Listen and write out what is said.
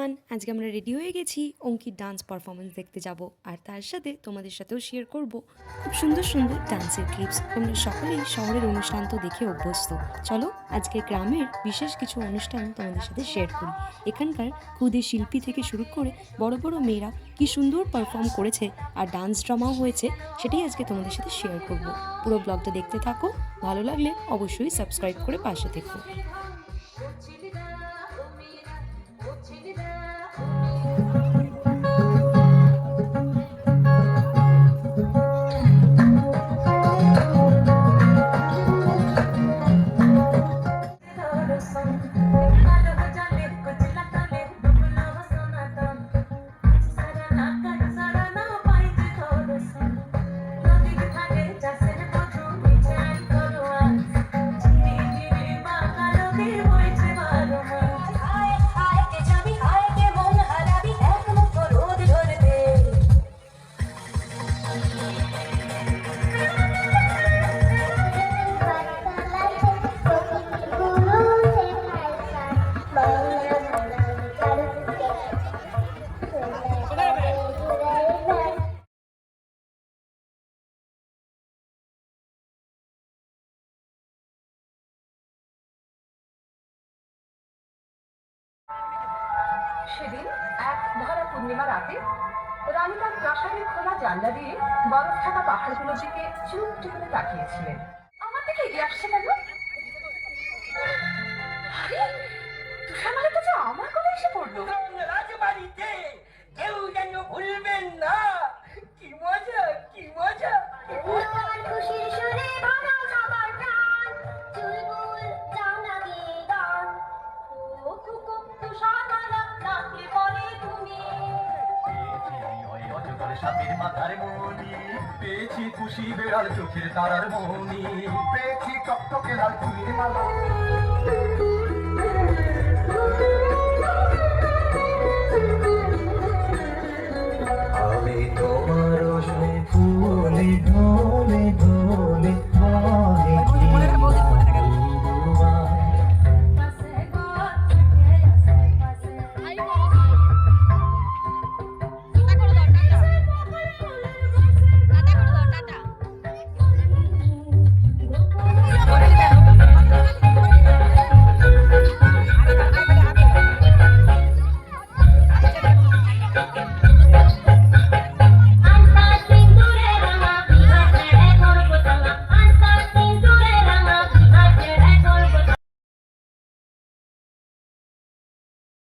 Everyone, আজকে আমরা ready হয়ে গেছি অঙ্কিত ডান্স পারফরমেন্স দেখতে যাব। আর তার সাথে তোমাদের সাথেও শেয়ার করব খুব সুন্দর সুন্দর ডান্সের ক্লিপস। তোমরা সকলেই শহরের অনুষ্ঠান তো দেখে অভ্যস্ত। চলো আজকে গ্রামের বিশেষ কিছু অনুষ্ঠান তোমাদের সাথে শেয়ার করি। এখানকার খুদে শিল্পী থেকে শুরু করে বড় বড় মেয়েরা কি সুন্দর পারফর্ম করেছে আর ডান্স ড্রামাও হয়েছে, সেটাই আজকে তোমাদের সাথে শেয়ার করব। পুরো ব্লগটা দেখতে থাকো, ভালো লাগলে অবশ্যই সাবস্ক্রাইব করে পাশে থেকো। সেদিন এক ভরা পূর্ণিমা রাতে রানীবাগ প্রাসাদের খোলা জানলা দিয়ে বরফ থাকা পাহাড়গুলোর দিকে চুপটি করে তাকিয়েছিলেন। আমার দিকে এগিয়ে আসছে কেন? তুষারমালা তো যে আমার কথা এসে পড়লো। রাজবাড়িতে কেউ যেন ভুলবেন না। কি মজা, কি মজা। খুশির সুরে ভরা সবার প্রাণ, চুলবুল জানা দিয়ে গান। ও খুকু তুষারমালা ডাকলে পরে তুমি। অজগর সাপের মাথার মণি, পেয়েছি খুশি বেড়াল চোখের তারার মণি, পেয়েছি টকটকে লাল চুলের মালা।